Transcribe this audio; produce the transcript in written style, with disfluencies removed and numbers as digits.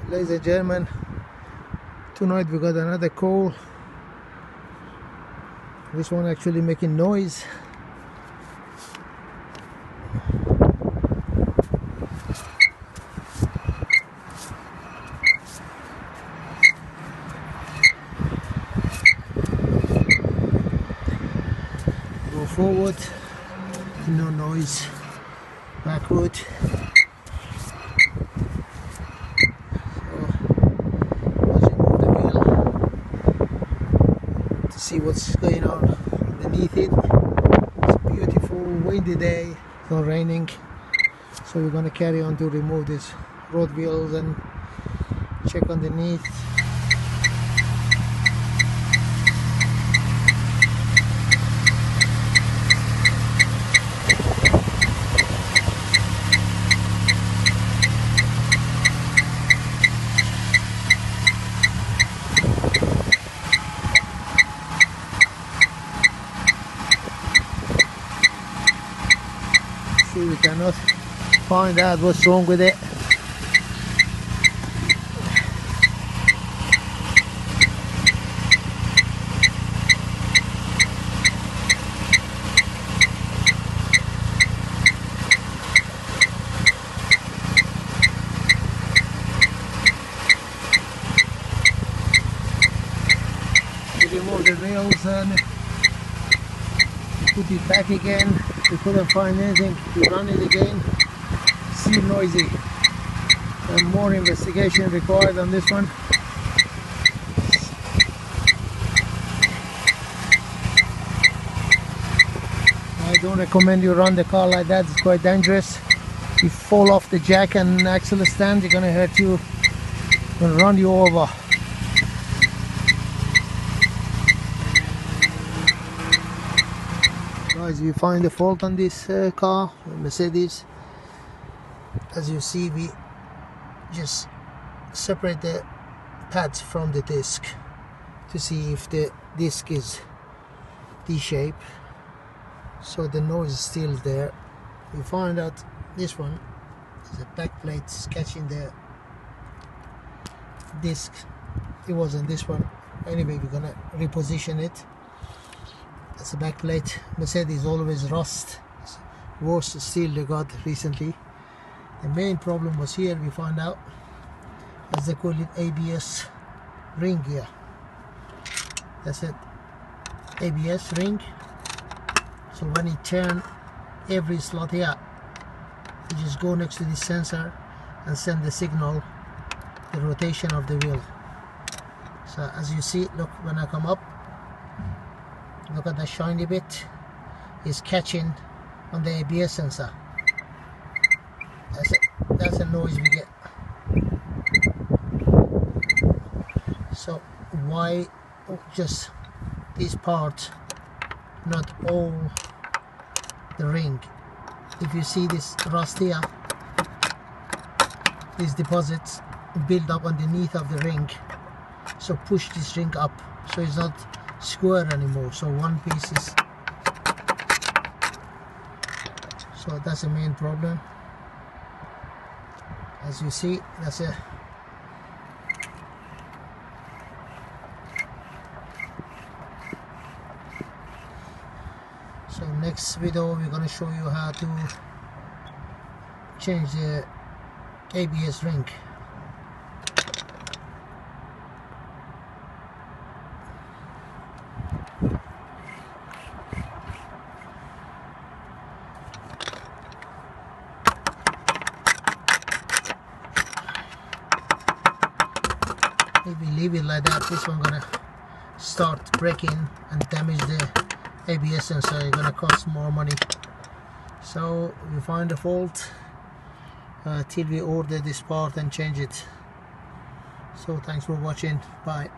Ladies and gentlemen, tonight we got another call. This one actually making noise. Go forward, no noise. Backward. See what's going on underneath it. It's a beautiful windy day, it's not raining, so we're going to carry on to remove these road wheels and check underneath. We cannot find out what's wrong with it. We remove the rails and put it back again. We couldn't find anything. We run it again. Still noisy. And more investigation required on this one. I don't recommend you run the car like that. It's quite dangerous. You fall off the jack and axle stand, it's gonna hurt you and run you over. Guys, we find a fault on this car, Mercedes. As you see, we just separate the pads from the disc to see if the disc is D-shape, so the noise is still there. We find out this one is a back plate catching the disc. It wasn't this one. Anyway, we're gonna reposition it. That's a back plate. Mercedes always rust. Worst steel they got recently. The main problem was here. We found out, as they call it, ABS ring here. That's it, ABS ring. So when you turn every slot here, you just go next to this sensor and send the signal, the rotation of the wheel. So as you see, look, when I come up, look at that shiny bit is catching on the ABS sensor. That's a noise we get. So why just this part, not all the ring? If you see this rust here, these deposits build up underneath of the ring, so push this ring up so it's not square anymore. So one piece is, so that's the main problem. As you see, that's a so next video we're going to show you how to change the ABS ring. If we leave it like that, this one gonna start breaking and damage the ABS sensor. It's gonna cost more money. So we find the fault till we order this part and change it. So thanks for watching. Bye.